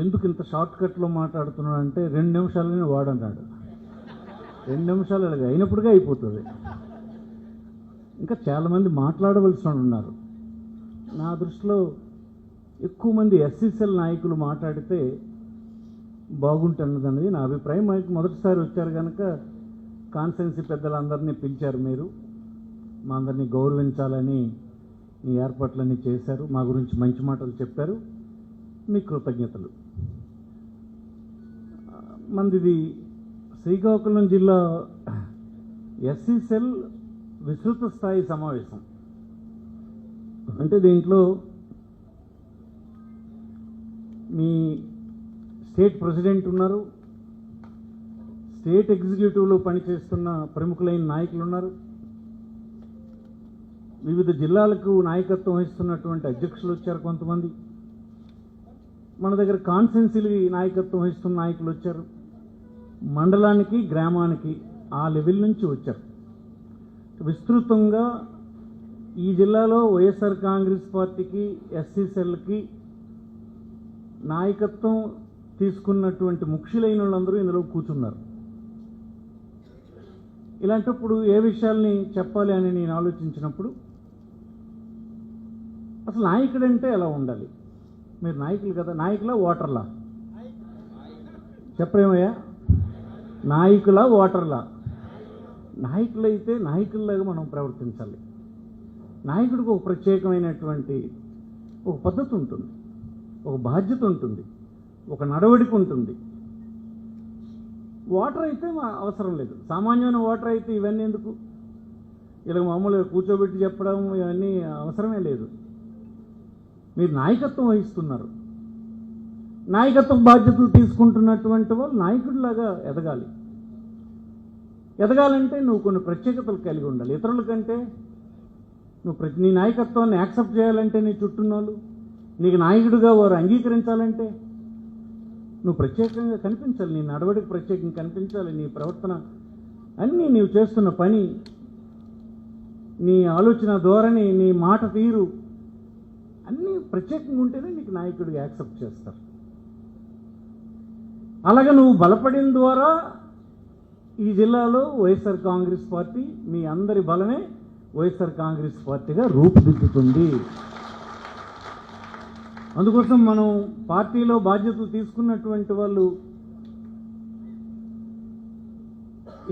ఎందుకు ఇంత షార్ట్ కట్లో మాట్లాడుతున్నాడు అంటే 2 నిమిషాలని వాడన్నాడు. 2 నిమిషాలు అలాగే అయినప్పుడుగా అయిపోతుంది. ఇంకా చాలామంది మాట్లాడవలసిన ఉన్నారు. నా దృష్టిలో ఎక్కువ మంది ఎస్సీసీఎల్ నాయకులు మాట్లాడితే బాగుంటున్నదన్నది నా అభిప్రాయం. మనకి మొదటిసారి వచ్చారు కనుక కాన్స్టిట్యున్సీ పెద్దలందరినీ పిలిచారు. మీరు మా అందరినీ గౌరవించాలని ఈ ఏర్పాట్లన్నీ చేశారు. మా గురించి మంచి మాటలు చెప్పారు. మీ కృతజ్ఞతలు. మందిది శ్రీకాకుళం జిల్లా ఎస్సీసీఎల్ విస్తృత స్థాయి సమావేశం. అంటే దీంట్లో మీ స్టేట్ ప్రెసిడెంట్ ఉన్నారు, స్టేట్ ఎగ్జిక్యూటివ్లో పనిచేస్తున్న ప్రముఖులైన నాయకులు ఉన్నారు, వివిధ జిల్లాలకు నాయకత్వం వహిస్తున్నటువంటి అధ్యక్షులు వచ్చారు, కొంతమంది మన దగ్గర కాన్స్టిట్యున్సీలకి నాయకత్వం వహిస్తున్న నాయకులు వచ్చారు, మండలానికి గ్రామానికి ఆ లెవెల్ నుంచి వచ్చారు. విస్తృతంగా ఈ జిల్లాలో వైఎస్ఆర్ కాంగ్రెస్ పార్టీకి ఎస్సీసీఎల్కి నాయకత్వం తీసుకున్నటువంటి ముఖ్యులైన వాళ్ళందరూ ఇందులో కూర్చున్నారు. ఇలాంటప్పుడు ఏ విషయాల్ని చెప్పాలి అని నేను ఆలోచించినప్పుడు అసలు నాయకుడంటే ఎలా ఉండాలి? మీరు నాయకులు కదా, నాయకులా ఓటర్లా? చెప్పరేమయ్యా, నాయకులా ఓటర్లా? నాయకులైతే నాయకుల్లాగా మనం ప్రవర్తించాలి. నాయకుడికి ఒక ప్రత్యేకమైనటువంటి ఒక పద్ధతి ఉంటుంది, ఒక బాధ్యత ఉంటుంది, ఒక నడవడిక ఉంటుంది. ఓటర్ అయితే అవసరం లేదు. సామాన్యమైన ఓటర్ అయితే ఇవన్నీ ఎందుకు? ఇలా మామూలుగా కూర్చోబెట్టి చెప్పడం ఇవన్నీ అవసరమే లేదు. మీరు నాయకత్వం వహిస్తున్నారు. నాయకత్వ బాధ్యతలు తీసుకుంటున్నటువంటి వాళ్ళు నాయకుడిలాగా ఎదగాలి. ఎదగాలంటే నువ్వు కొన్ని ప్రత్యేకతలు కలిగి ఉండాలి. ఇతరుల కంటే నువ్వు నీ నాయకత్వాన్ని యాక్సెప్ట్ చేయాలంటే నీ చుట్టూన్నోళ్ళు నీకు నాయకుడిగా వారు అంగీకరించాలంటే నువ్వు ప్రత్యేకంగా కనిపించాలి. నీ నడవడికి ప్రత్యేకంగా కనిపించాలి. నీ ప్రవర్తన అన్నీ నీవు చేస్తున్న పని, నీ ఆలోచన ధోరణి, నీ మాట తీరు అన్నీ ప్రత్యేకంగా ఉంటేనే నీకు నాయకుడిగా యాక్సెప్ట్ చేస్తారు. అలాగే నువ్వు బలపడిన ద్వారా ఈ జిల్లాలో వైఎస్ఆర్ కాంగ్రెస్ పార్టీ మీ అందరి బలమే వైఎస్ఆర్ కాంగ్రెస్ పార్టీగా రూపుదిద్దుతుంది. అందుకోసం మనం పార్టీలో బాధ్యతలు తీసుకున్నటువంటి వాళ్ళు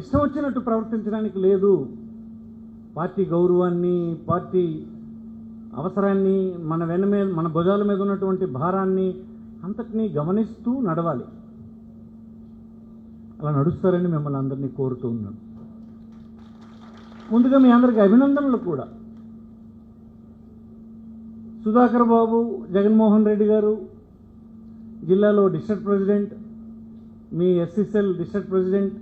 ఇష్టం వచ్చినట్టు ప్రవర్తించడానికి లేదు. పార్టీ గౌరవాన్ని, పార్టీ అవసరాన్ని, మన భుజాల మీద ఉన్నటువంటి భారాన్ని అంతటినీ గమనిస్తూ నడవాలి. అలా నడుస్తారని మిమ్మల్ని అందరినీ కోరుతూ ఉన్నాను. ముందుగా మీ అందరికీ అభినందనలు కూడా. సుధాకర్ బాబు, జగన్మోహన్ రెడ్డి గారు జిల్లాలో డిస్ట్రిక్ట్ ప్రెసిడెంట్, మీ ఎస్సీసీఎల్ డిస్ట్రిక్ట్ ప్రెసిడెంట్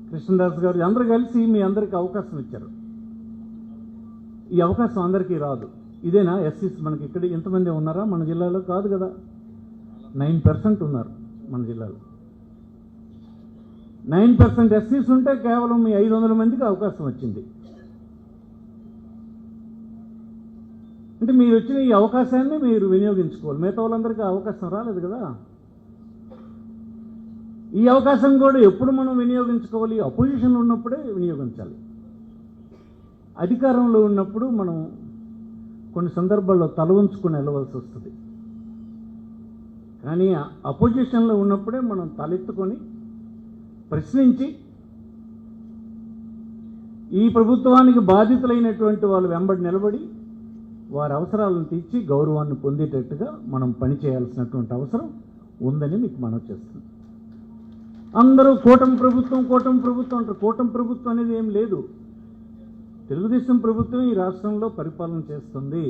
కృష్ణదాస్ గారు అందరూ కలిసి మీ అందరికీ అవకాశం ఇచ్చారు. ఈ అవకాశం అందరికీ రాదు. ఇదేనా ఎస్సీస్? మనకి ఇక్కడ ఎంతమంది ఉన్నారా మన జిల్లాలో? కాదు కదా, 9% ఉన్నారు మన జిల్లాలో. 9% ఎస్సీస్ ఉంటే కేవలం మీ 500 మందికి అవకాశం వచ్చింది. అంటే మీరు వచ్చిన ఈ అవకాశాన్ని మీరు వినియోగించుకోవాలి. మిగతా వాళ్ళందరికీ అవకాశం రాలేదు కదా. ఈ అవకాశం కూడా ఎప్పుడు మనం వినియోగించుకోవాలి? అపోజిషన్లో ఉన్నప్పుడే వినియోగించాలి. అధికారంలో ఉన్నప్పుడు మనం కొన్ని సందర్భాల్లో తల ఉంచుకొని వెళ్ళవలసి వస్తుంది. కానీ అపోజిషన్లో ఉన్నప్పుడే మనం తలెత్తుకొని ప్రశ్నించి ఈ ప్రభుత్వానికి బాధితులైనటువంటి వాళ్ళు వెంబడి నిలబడి వారి అవసరాలను తీర్చి గౌరవాన్ని పొందేటట్టుగా మనం పనిచేయాల్సినటువంటి అవసరం ఉందని మీకు మనవి చేస్తుంది. అందరూ కూటమి ప్రభుత్వం అంటారు. కూటమి ప్రభుత్వం అనేది ఏం లేదు. తెలుగుదేశం ప్రభుత్వం ఈ రాష్ట్రంలో పరిపాలన చేస్తుంది.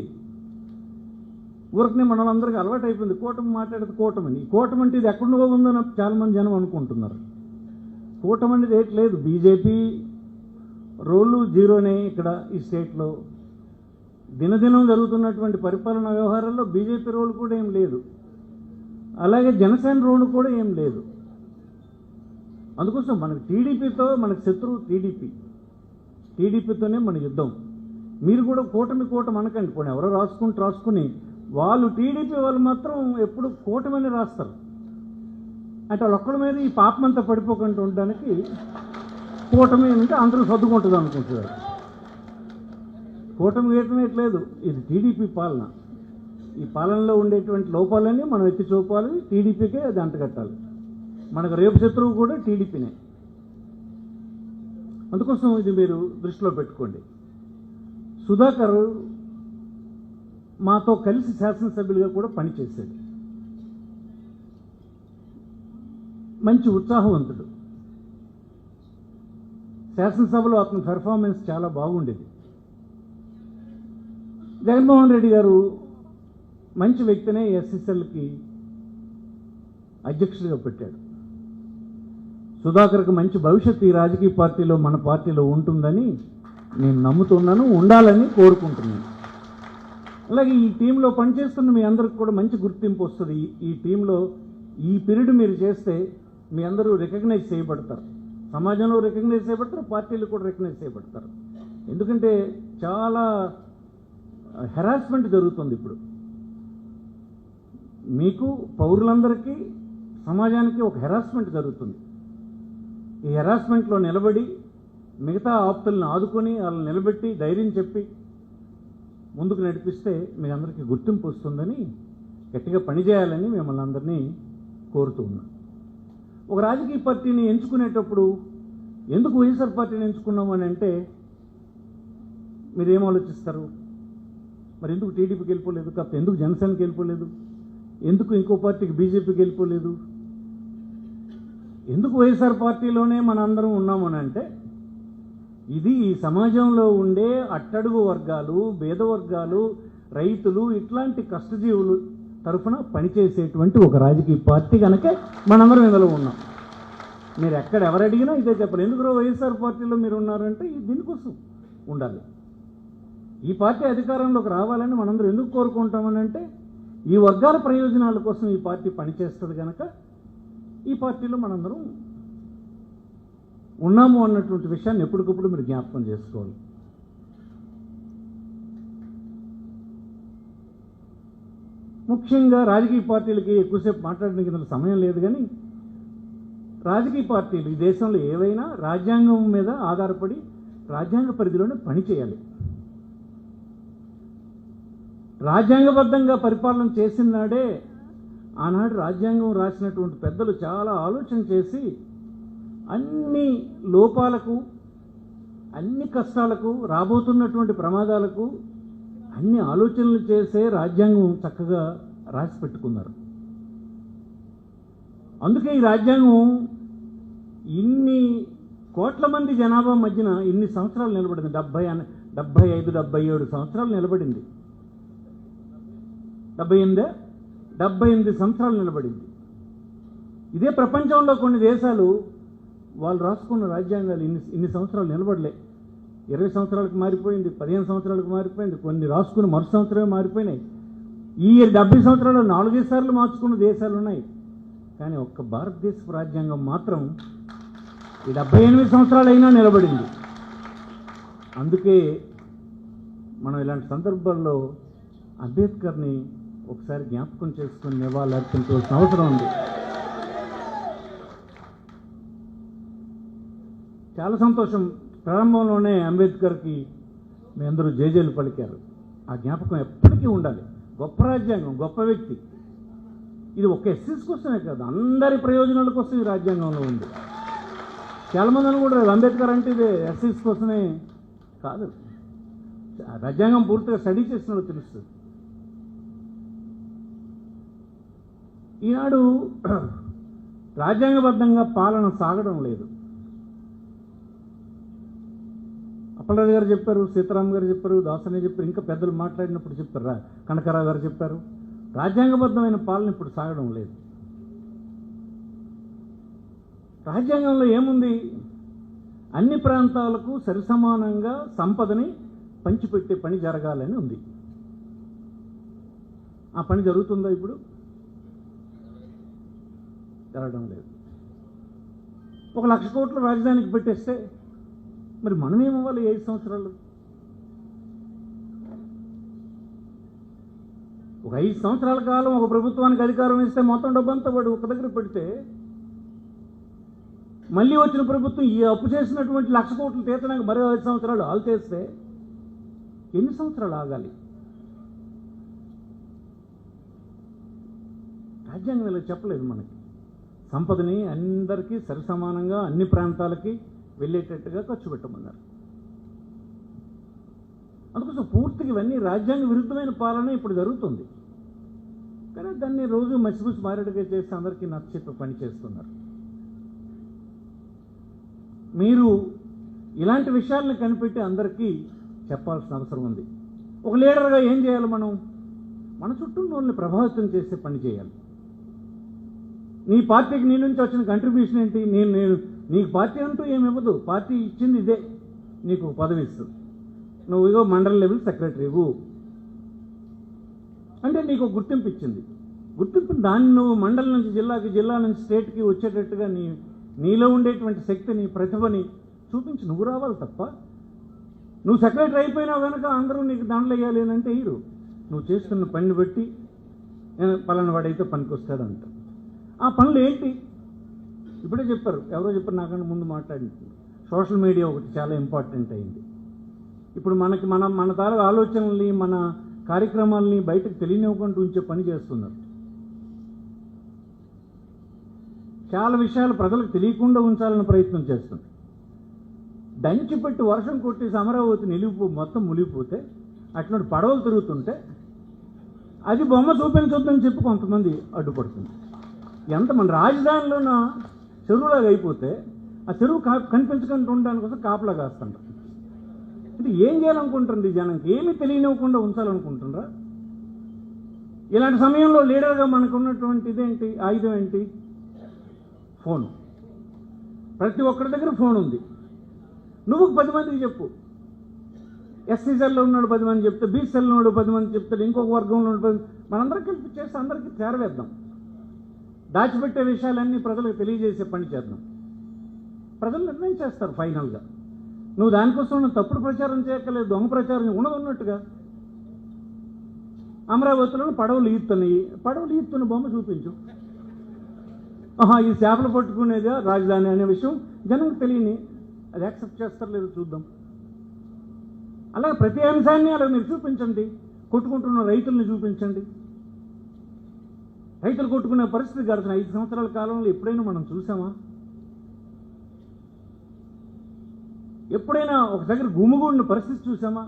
ఊరికనే మనలందరికీ అలవాటు అయిపోయింది కూటమి మాట్లాడితే కూటమని. ఈ కూటమి అంటే ఇది ఎక్కడో ఉందని చాలామంది జనం అనుకుంటున్నారు. కూటమి అనేది ఏటి లేదు. బీజేపీ రోలు జీరోనే ఇక్కడ ఈ స్టేట్లో. దినదినం జరుగుతున్నటువంటి పరిపాలనా వ్యవహారాల్లో బీజేపీ రోలు కూడా ఏం లేదు. అలాగే జనసేన రోలు కూడా ఏం లేదు. అందుకోసం మనకు టీడీపీతో మనకు శత్రువు టీడీపీతోనే మన యుద్ధం. మీరు కూడా కూటమి అనకండి. పోనీ ఎవరో రాసుకుని వాళ్ళు టీడీపీ వాళ్ళు మాత్రం ఎప్పుడు కూటమని రాస్తారు. అంటే వాళ్ళొక్కడి మీద ఈ పాపమంతా పడిపోకుండా ఉండడానికి కూటమి అంటే అందరూ సర్దుకుంటుంది అనుకుంటున్నారు. కూటమి గీయట్లేదు, ఇది టీడీపీ పాలన. ఈ పాలనలో ఉండేటువంటి లోపాలన్నీ మనం ఎత్తి చూపాలి, టీడీపీకే అది అంటగట్టాలి. మనకు రేపు శత్రువు కూడా టీడీపీనే. అందుకోసం ఇది మీరు దృష్టిలో పెట్టుకోండి. సుధాకర్ మాతో కలిసి శాసనసభ్యులుగా కూడా పనిచేశాడు. మంచి ఉత్సాహవంతుడు. శాసనసభలో అతని పెర్ఫార్మెన్స్ చాలా బాగుండేది. జగన్మోహన్ రెడ్డి గారు మంచి వ్యక్తినే ఎస్ఎస్ఎల్కి అధ్యక్షుడిగా పెట్టాడు. సుధాకర్కి మంచి భవిష్యత్తు ఈ రాజకీయ పార్టీలో, మన పార్టీలో ఉంటుందని నేను నమ్ముతున్నాను, ఉండాలని కోరుకుంటున్నాను. అలాగే ఈ టీంలో పనిచేస్తున్న మీ అందరికి కూడా మంచి గుర్తింపు వస్తుంది. ఈ టీంలో ఈ పీరియడ్ మీరు చేస్తే మీ అందరూ రికగ్నైజ్ చేయబడతారు, సమాజంలో రికగ్నైజ్ చేయబడతారు, పార్టీలు కూడా రికగ్నైజ్ చేయబడతారు. ఎందుకంటే చాలా హెరాస్మెంట్ జరుగుతుంది ఇప్పుడు. మీకు పౌరులందరికీ, సమాజానికి ఒక హెరాస్మెంట్ జరుగుతుంది. ఈ హెరాస్మెంట్లో నిలబడి మిగతా ఆప్తులను ఆదుకొని వాళ్ళని నిలబెట్టి ధైర్యం చెప్పి ముందుకు నడిపిస్తే మీ అందరికీ గుర్తింపు వస్తుందని గట్టిగా పనిచేయాలని మిమ్మల్ని అందరినీ కోరుతూ ఉన్నాను. ఒక రాజకీయ పార్టీని ఎంచుకునేటప్పుడు ఎందుకు వైఎస్ఆర్ పార్టీని ఎంచుకున్నామని అంటే మీరేం ఆలోచిస్తారు? మరి ఎందుకు టీడీపీకి వెళ్ళిపోలేదు, కాకపోతే ఎందుకు జనసేనకి వెళ్ళిపోలేదు, ఎందుకు ఇంకో పార్టీకి బీజేపీకి వెళ్ళిపోలేదు, ఎందుకు వైఎస్ఆర్ పార్టీలోనే మనందరం ఉన్నామని అంటే ఇది ఈ సమాజంలో ఉండే అట్టడుగు వర్గాలు, పేద వర్గాలు, రైతులు, ఇట్లాంటి కష్టజీవులు తరఫున పనిచేసేటువంటి ఒక రాజకీయ పార్టీ కనుక మనందరం ఇందులో ఉన్నాం. మీరు ఎక్కడ ఎవరు అడిగినా ఇదే చెప్పాలి. ఎందుకు వైఎస్ఆర్ పార్టీలో మీరు ఉన్నారంటే దీనికోసం ఉండాలి. ఈ పార్టీ అధికారంలోకి రావాలని మనందరం ఎందుకు కోరుకుంటామని అంటే ఈ వర్గాల ప్రయోజనాల కోసం ఈ పార్టీ పనిచేస్తుంది కనుక ఈ పార్టీలో మనందరం ఉన్నాము అన్నటువంటి విషయాన్ని ఎప్పటికప్పుడు మీరు జ్ఞాపకం చేసుకోవాలి. ముఖ్యంగా రాజకీయ పార్టీలకి ఎక్కువసేపు మాట్లాడడానికి ఇంత సమయం లేదు, కానీ రాజకీయ పార్టీలు ఈ దేశంలో ఏవైనా రాజ్యాంగం మీద ఆధారపడి రాజ్యాంగ పరిధిలోనే పనిచేయాలి. రాజ్యాంగబద్ధంగా పరిపాలన చేసిన నాడే ఆనాడు రాజ్యాంగం రాసినటువంటి పెద్దలు చాలా ఆలోచన చేసి అన్ని లోపాలకు, అన్ని కష్టాలకు, రాబోతున్నటువంటి ప్రమాదాలకు అన్ని ఆలోచనలు చేసే రాజ్యాంగం చక్కగా రాసి పెట్టుకున్నారు. అందుకే ఈ రాజ్యాంగం ఇన్ని కోట్ల మంది జనాభా మధ్యన ఇన్ని సంవత్సరాలు నిలబడింది. 75, 77 సంవత్సరాలు నిలబడింది. 78 సంవత్సరాలు నిలబడింది. ఇదే ప్రపంచంలో కొన్ని దేశాలు వాళ్ళు రాసుకున్న రాజ్యాంగాలు ఇన్ని సంవత్సరాలు నిలబడలే. 20 సంవత్సరాలకు మారిపోయింది, 15 సంవత్సరాలకు మారిపోయింది, కొన్ని రాసుకుని మరు సంవత్సరమే మారిపోయినాయి. ఈ 70 సంవత్సరాలు 4 సార్లు మార్చుకున్న దేశాలు ఉన్నాయి. కానీ ఒక్క భారతదేశపు రాజ్యాంగం మాత్రం ఈ 78 సంవత్సరాలైనా నిలబడింది. అందుకే మనం ఇలాంటి సందర్భాల్లో అంబేద్కర్ని ఒకసారి జ్ఞాపకం చేసుకుని నివాళులు అర్పించవలసిన అవసరం ఉంది. చాలా సంతోషం. ప్రారంభంలోనే అంబేద్కర్కి మీ అందరూ జేజేలు పలికారు. ఆ జ్ఞాపకం ఎప్పటికీ ఉండాలి. గొప్ప రాజ్యాంగం, గొప్ప వ్యక్తి. ఇది ఒక ఎస్సీస్ కోసమే కాదు, అందరి ప్రయోజనాల కోసం ఈ రాజ్యాంగంలో ఉంది. చాలామంది అనుకుంటారు అంబేద్కర్ అంటే ఇది ఎస్సీస్ కోసమే కాదు. రాజ్యాంగం పూర్తిగా స్టడీ చేసినట్టు తెలుస్తుంది. ఈనాడు రాజ్యాంగబద్ధంగా పాలన సాగడం లేదు. అప్పలరాజు గారు చెప్పారు, సీతారాం గారు చెప్పారు, దాసనే చెప్పారు, ఇంకా పెద్దలు మాట్లాడినప్పుడు చెప్పారు, కనకరావు గారు చెప్పారు, రాజ్యాంగబద్ధమైన పాలన ఇప్పుడు సాగడం లేదు. రాజ్యాంగంలో ఏముంది? అన్ని ప్రాంతాలకు సరిసమానంగా సంపదని పంచిపెట్టే పని జరగాలని ఉంది. ఆ పని జరుగుతుందా? ఇప్పుడు జరగడం లేదు. 1,00,000 కోట్లు రాజధానికి పెట్టేస్తే మరి మనమేమవ్వాలి? 5 సంవత్సరాలు, ఒక 5 సంవత్సరాల కాలం ఒక ప్రభుత్వానికి అధికారం ఇస్తే మొత్తం డబ్బంతా వాడు ఒక దగ్గర పెడితే మళ్ళీ వచ్చిన ప్రభుత్వం ఈ అప్పు చేసినటువంటి 1,00,000 కోట్లు తీర్చడానికి మరో 5 సంవత్సరాలు ఆలు చేస్తే ఎన్ని సంవత్సరాలు ఆగాలి? రాజ్యాంగం ఇలా చెప్పలేదు మనకి. సంపదని అందరికీ సరిసమానంగా అన్ని ప్రాంతాలకి వెళ్ళేటట్టుగా ఖర్చు పెట్టమన్నారు. అందుకోసం పూర్తిగా ఇవన్నీ రాజ్యాంగ విరుద్ధమైన పాలన ఇప్పుడు జరుగుతుంది. కానీ దాన్ని రోజు మసిపూసి మారేడుగా చేసి అందరికీ నచ్చచెప్పి పని చేస్తున్నారు. మీరు ఇలాంటి విషయాలను కనిపెట్టి అందరికీ చెప్పాల్సిన అవసరం ఉంది. ఒక లీడర్గా ఏం చేయాలి? మన చుట్టూ ఉన్న వాళ్ళని ప్రభావితం చేసే పని చేయాలి. నీ పార్టీకి నీ నుంచి వచ్చిన కంట్రిబ్యూషన్ ఏంటి? నేను నీకు పార్టీ అంటూ ఏమి ఇవ్వదు. పార్టీ ఇచ్చింది ఇదే, నీకు పదవి ఇస్తుంది. నువ్వు ఇగో మండల లెవెల్ సెక్రటరీవు అంటే నీకు గుర్తింపు ఇచ్చింది. గుర్తింపు దాన్ని నువ్వు మండలం నుంచి జిల్లాకి, జిల్లా నుంచి స్టేట్కి వచ్చేటట్టుగా నీలో ఉండేటువంటి శక్తిని, ప్రతిభని చూపించి నువ్వు రావాలి తప్ప నువ్వు సెక్రటరీ అయిపోయినా కనుక అందరూ నీకు దాంట్లో వేయాలి అని అంటే హీరో నువ్వు చేస్తున్న పనిని బట్టి పలానా వాడైతే పనికి వస్తాడంట. ఆ పనులు ఏంటి? ఇప్పుడే చెప్పారు, ఎవరో చెప్పారు నాకన్నా ముందు మాట్లాడింది. సోషల్ మీడియా ఒకటి చాలా ఇంపార్టెంట్ అయింది. ఇప్పుడు మన తాలూకు ఆలోచనల్ని, మన కార్యక్రమాలని బయటకు తెలియనివ్వకుండా ఉంచే పని చేస్తున్నారు. చాలా విషయాలు ప్రజలకు తెలియకుండా ఉంచాలని ప్రయత్నం చేస్తుంది. దంచిపెట్టి వర్షం కొట్టేసి అమరావతి మొత్తం మునిగిపోతే అట్లాంటి పడవలు తిరుగుతుంటే అది బొమ్మ చూపించొద్దని చెప్పి కొంతమంది అడ్డుపడుతుంది. ఎంత మన రాజధానిలోన చెరువులాగా అయిపోతే ఆ చెరువు కనిపించకుండా ఉండడానికి కోసం కాపలా కాస్తుంటారు. అంటే ఏం చేయాలనుకుంటుంది? జనానికి ఏమీ తెలియనివ్వకుండా ఉంచాలనుకుంటుండ్రా? ఇలాంటి సమయంలో లీడర్గా మనకు ఉన్నటువంటి ఇదేంటి? ఆయుధం ఏంటి? ఫోను. ప్రతి ఒక్కరి దగ్గర ఫోన్ ఉంది. నువ్వు 10 మందికి చెప్పు. ఎస్సీ సెల్లో ఉన్నాడు 10 మంది చెప్తే, బీసీ సెల్లో ఉన్నాడు 10 మంది చెప్తాడు, ఇంకొక వర్గంలో ఉన్నాడు 10 మంది. మనందరికీ కలిపి చేస్తే అందరికీ చేరవేద్దాం. దాచిపెట్టే విషయాలన్నీ ప్రజలకు తెలియజేసే పని చేద్దాం. ప్రజలు నిర్ణయం చేస్తారు ఫైనల్గా. నువ్వు దానికోసం తప్పుడు ప్రచారం చేయక్కలేదు, దొంగ ప్రచారం ఉన్నట్టుగా. అమరావతిలో పడవలు ఈత్తున్న బొమ్మ చూపించు. ఈ చేపలు పట్టుకునేదా రాజధాని అనే విషయం జనంకి తెలియని, అది యాక్సెప్ట్ చేస్తారు లేదు చూద్దాం. అలాగే ప్రతి అంశాన్ని అలా మీరు చూపించండి. కొట్టుకుంటున్న రైతుల్ని చూపించండి. రైతులు కొట్టుకునే పరిస్థితి గడుతున్న 5 సంవత్సరాల కాలంలో ఎప్పుడైనా మనం చూసామా? ఎప్పుడైనా ఒక దగ్గర గుమిగూడిన పరిస్థితి చూసామా?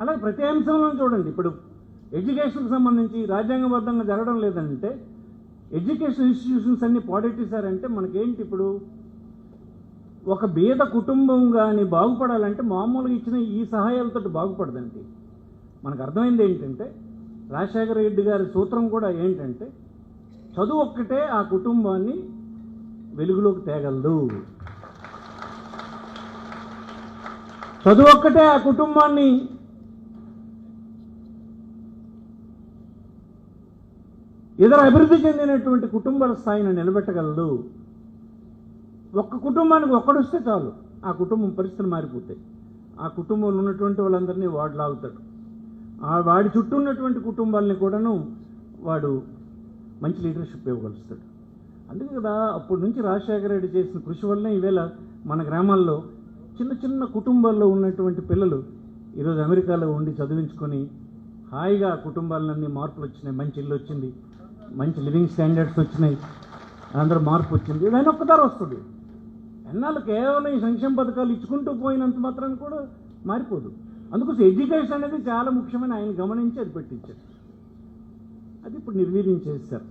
అలాగే ప్రతి అంశంలో చూడండి. ఇప్పుడు ఎడ్యుకేషన్కి సంబంధించి రాజ్యాంగబద్ధంగా జరగడం లేదంటే, ఎడ్యుకేషన్ ఇన్స్టిట్యూషన్స్ అన్ని పాడెట్టేశారంటే మనకేంటి? ఇప్పుడు ఒక బీద కుటుంబం కానీ బాగుపడాలంటే మామూలుగా ఇచ్చిన ఈ సహాయాలతో బాగుపడదండి. మనకు అర్థమైంది ఏంటంటే, రాజశేఖర రెడ్డి గారి సూత్రం కూడా ఏంటంటే, చదువు ఒక్కటే ఆ కుటుంబాన్ని వెలుగులోకి తేగలదు. చదువు ఒక్కటే ఆ కుటుంబాన్ని ఇతర అభివృద్ధి చెందినటువంటి కుటుంబాల స్థాయిని నిలబెట్టగలదు. ఒక్క కుటుంబానికి ఒక్కడొస్తే చాలు, ఆ కుటుంబం పరిస్థితులు మారిపోతాయి. ఆ కుటుంబంలో ఉన్నటువంటి వాళ్ళందరినీ వాడు లాగుతాడు. వాడి చుట్టూ ఉన్నటువంటి కుటుంబాలని కూడాను వాడు మంచి లీడర్షిప్ ఇవ్వగలుగుతాడు. అందుకే కదా అప్పటి నుంచి రాజశేఖర రెడ్డి చేసిన కృషి వల్లనే ఈవేళ మన గ్రామాల్లో చిన్న చిన్న కుటుంబాల్లో ఉన్నటువంటి పిల్లలు ఈరోజు అమెరికాలో ఉండి చదివించుకొని హాయిగా కుటుంబాలన్నీ మార్పులు వచ్చినాయి. మంచి ఇల్లు వచ్చింది, మంచి లివింగ్ స్టాండర్డ్స్ వచ్చినాయి, అందరూ మార్పు వచ్చింది. ఇదైనా ఒక్కసారి వస్తుంది. ఎన్నాళ్ళు కేవలం ఈ సంక్షేమ పథకాలు ఇచ్చుకుంటూ పోయినంత మాత్రాన్ని కూడా మారిపోదు. అందుకోసం ఎడ్యుకేషన్ అనేది చాలా ముఖ్యమని ఆయన గమనించి అది పెట్టించారు. అది ఇప్పుడు నిర్వీర్యం చేశారు.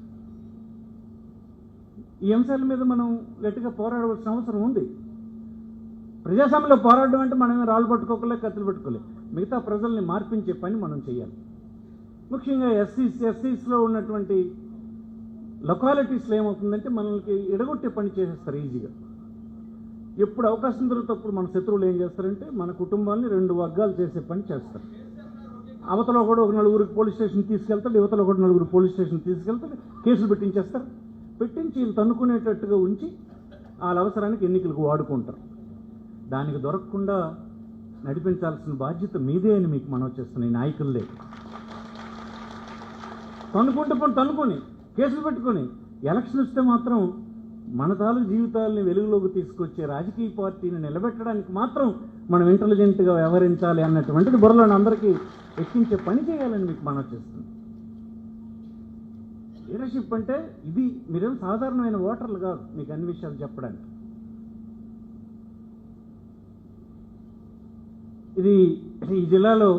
ఈ అంశాల మీద మనం గట్టిగా పోరాడవలసిన అవసరం ఉంది. ప్రజాస్వామ్యంలో పోరాడడం అంటే మనమే రాళ్ళు పట్టుకోకలే, కత్తులు పట్టుకోలే. మిగతా ప్రజల్ని మార్పించే పని మనం చేయాలి. ముఖ్యంగా ఎస్సీస్లో ఉన్నటువంటి లొకాలిటీస్లో ఏమవుతుందంటే మనల్ని ఎడగొట్టే పని చేసేస్తారు ఈజీగా. ఎప్పుడు అవకాశం దొరికినప్పుడు మన శత్రువులు ఏం చేస్తారంటే మన కుటుంబాన్ని 2 వర్గాలు చేసే పని చేస్తారు. అవతల కూడా ఒక 4 పోలీస్ స్టేషన్ తీసుకెళ్తాడు, యువతలో కూడా 4 పోలీస్ స్టేషన్ తీసుకెళ్తాడు, కేసులు పెట్టించేస్తారు. పెట్టించి వీళ్ళు తన్నుకునేటట్టుగా ఉంచి వాళ్ళ అవసరానికి ఎన్నికలకు వాడుకుంటారు. దానికి దొరకకుండా నడిపించాల్సిన బాధ్యత మీదే అని మీకు మనవి చేస్తున్నాయి. నాయకులదే తన్నుకుంటే తన్నుకొని కేసులు పెట్టుకొని ఎలక్షన్ వస్తే మాత్రం మన తాలూకు జీవితాలని వెలుగులోకి తీసుకొచ్చే రాజకీయ పార్టీని నిలబెట్టడానికి మాత్రం మనం ఇంటెలిజెంట్గా వ్యవహరించాలి అన్నటువంటిది బుర్రలోని అందరికీ ఎక్కించే పని చేయాలని మీకు మనం చేస్తుంది. లీడర్షిప్ అంటే ఇది, మీరేం సాధారణమైన ఓటర్లు కాదు మీకు అన్ని విషయాలు చెప్పడానికి. ఇది ఈ జిల్లాలో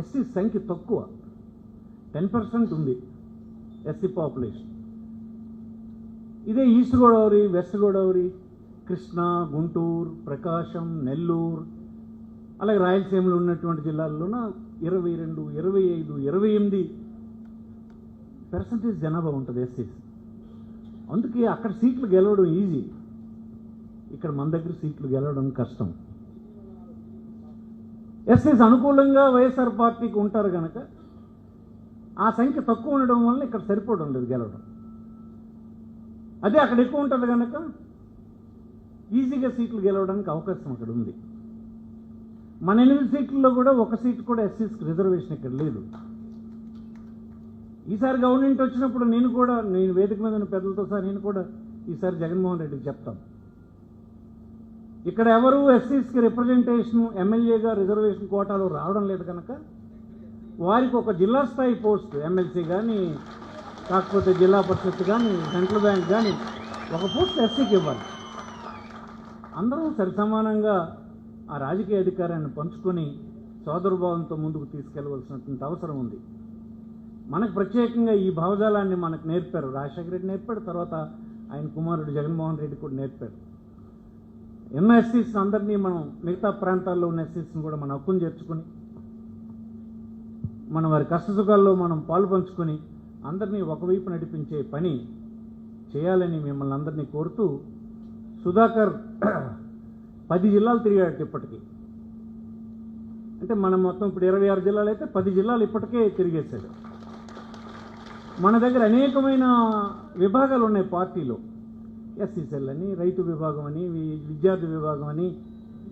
ఎస్సీ సంఖ్య తక్కువ, 10% ఉంది ఎస్సీ పాపులేషన్. ఇదే ఈస్ట్ గోదావరి, వెస్ట్ గోదావరి, కృష్ణా, గుంటూరు, ప్రకాశం, నెల్లూరు, అలాగే రాయలసీమలో ఉన్నటువంటి జిల్లాల్లోన 22, 25, 28% జనాభా ఉంటుంది ఎస్సీస్. అందుకే అక్కడ సీట్లు గెలవడం ఈజీ, ఇక్కడ మన దగ్గర సీట్లు గెలవడం కష్టం. ఎస్సీస్ అనుకూలంగా వైఎస్ఆర్ పార్టీకి ఉంటారు కనుక ఆ సంఖ్య తక్కువ ఉండడం వల్ల ఇక్కడ సరిపోవడం లేదు గెలవడం. అదే అక్కడ ఎక్కువ ఉంటుంది కనుక ఈజీగా సీట్లు గెలవడానికి అవకాశం అక్కడ ఉంది. మన 8 సీట్లలో కూడా ఒక సీటు కూడా ఎస్సీస్కి రిజర్వేషన్ ఇక్కడ లేదు. ఈసారి గవర్నమెంట్ వచ్చినప్పుడు నేను వేదిక మీద ఉన్న పెద్దలతో సహా నేను కూడా ఈసారి జగన్మోహన్ రెడ్డికి చెప్తాను, ఇక్కడ ఎవరు ఎస్సీస్కి రిప్రజెంటేషన్ ఎమ్మెల్యేగా రిజర్వేషన్ కోటాలో రావడం లేదు కనుక వారికి ఒక జిల్లా స్థాయి పోస్ట్, ఎమ్మెల్సీ కానీ కాకపోతే జిల్లా పరిషత్ కానీ సెంట్రల్ బ్యాంక్ కానీ ఒక పోస్ట్ ఎస్సీకి ఇవ్వాలి. అందరూ సరిసమానంగా ఆ రాజకీయ అధికారాన్ని పంచుకొని సోదరభావంతో ముందుకు తీసుకెళ్లవలసినటువంటి అవసరం ఉంది. మనకు ప్రత్యేకంగా ఈ భావజాలాన్ని మనకు నేర్పారు, రాజశేఖర రెడ్డి నేర్పాడు, తర్వాత ఆయన కుమారుడు జగన్మోహన్ రెడ్డి కూడా నేర్పాడు. ఎన్నో ఎస్సీస్ అందరినీ మనం మిగతా ప్రాంతాల్లో ఉన్న ఎస్సీస్ని కూడా మన హక్కును చేర్చుకొని మన వారి కష్టసుఖాల్లో మనం పాలు పంచుకొని అందరినీ ఒకవైపు నడిపించే పని చేయాలని మిమ్మల్ని అందరినీ కోరుతూ, సుధాకర్ 10 జిల్లాలు తిరిగాడు ఇప్పటికీ. అంటే మనం మొత్తం ఇప్పుడు 26 జిల్లాలు అయితే 10 జిల్లాలు ఇప్పటికే తిరిగేశాడు. మన దగ్గర అనేకమైన విభాగాలు ఉన్నాయి పార్టీలో, ఎస్సీ సెల్ అని, రైతు విభాగం అని, విద్యార్థి విభాగం అని,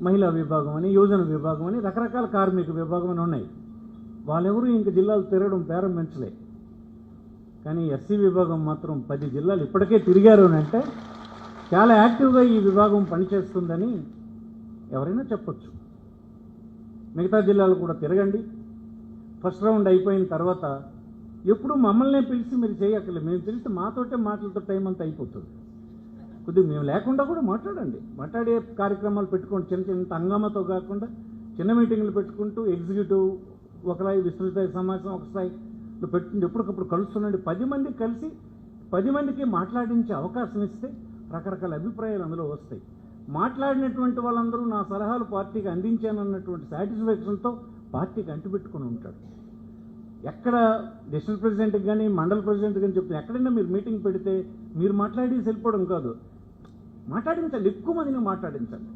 మహిళా విభాగం అని, యువజన విభాగం అని, రకరకాల కార్మిక విభాగం అని ఉన్నాయి. వాళ్ళెవరూ ఇంక జిల్లాలు తిరగడం ప్రారంభించలే. కానీ ఎస్సీ విభాగం మాత్రం 10 జిల్లాలు ఇప్పటికే తిరిగారు అని అంటే చాలా యాక్టివ్గా ఈ విభాగం పనిచేస్తుందని ఎవరైనా చెప్పొచ్చు. మిగతా జిల్లాలు కూడా తిరగండి. ఫస్ట్ రౌండ్ అయిపోయిన తర్వాత ఎప్పుడు మమ్మల్నే పిలిచి మీరు చేయక్కర్లేదు, మేము పిలిచి మాతోటే మాటలతో టైం అంతా అయిపోతుంది. కొద్దిగా మేము లేకుండా కూడా మాట్లాడండి, మాట్లాడే కార్యక్రమాలు పెట్టుకోండి. చిన్న చిన్న హంగామాతో కాకుండా చిన్న మీటింగ్లు పెట్టుకుంటూ ఎగ్జిక్యూటివ్ ఒకలాయి, విస్తృత సమావేశం ఒక స్థాయి పెట్టుకుంటే ఎప్పటికప్పుడు కలుస్తుండండి. 10 మంది కలిసి 10 మందికి మాట్లాడించే అవకాశం ఇస్తే రకరకాల అభిప్రాయాలు అందులో వస్తాయి. మాట్లాడినటువంటి వాళ్ళందరూ నా సలహాలు పార్టీకి అందించానన్నటువంటి సాటిస్ఫాక్షన్తో పార్టీకి అంటిపెట్టుకుని ఉంటాడు. ఎక్కడ డిస్ట్రిక్ట్ ప్రెసిడెంట్కి కానీ మండల ప్రెసిడెంట్ కానీ చెప్తే ఎక్కడైనా మీరు మీటింగ్ పెడితే మీరు మాట్లాడి వెళ్ళిపోవడం కాదు, మాట్లాడించండి, ఎక్కువ మందిని మాట్లాడించండి.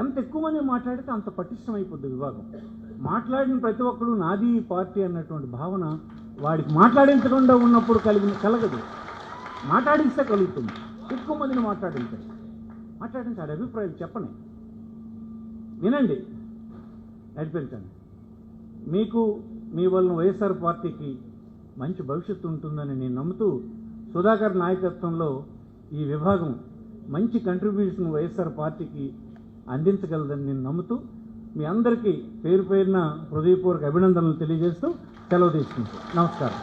ఎంత ఎక్కువ మంది మాట్లాడితే అంత పటిష్టం అయిపోద్ది విభాగం. మాట్లాడిన ప్రతి ఒక్కడు నాది పార్టీ అన్నటువంటి భావన వాడికి మాట్లాడించకుండా ఉన్నప్పుడు కలగదు, మాట్లాడిస్తే కలుగుతుంది. ఎక్కువ మందిని మాట్లాడించండి, మాట్లాడించాలి, అభిప్రాయాలు చెప్పండి, వినండి, నడిపించండి. మీకు మీ వలన వైఎస్ఆర్ పార్టీకి మంచి భవిష్యత్తు ఉంటుందని నేను నమ్ముతూ, సుధాకర్ నాయకత్వంలో ఈ విభాగం మంచి కంట్రిబ్యూషన్ వైఎస్ఆర్ పార్టీకి అందించగలదని నేను నమ్ముతూ మీ అందరికీ పేరు పేరున హృదయపూర్వక అభినందనలు తెలియజేస్తూ సెలవు తీసుకుంటాను. నమస్కారం.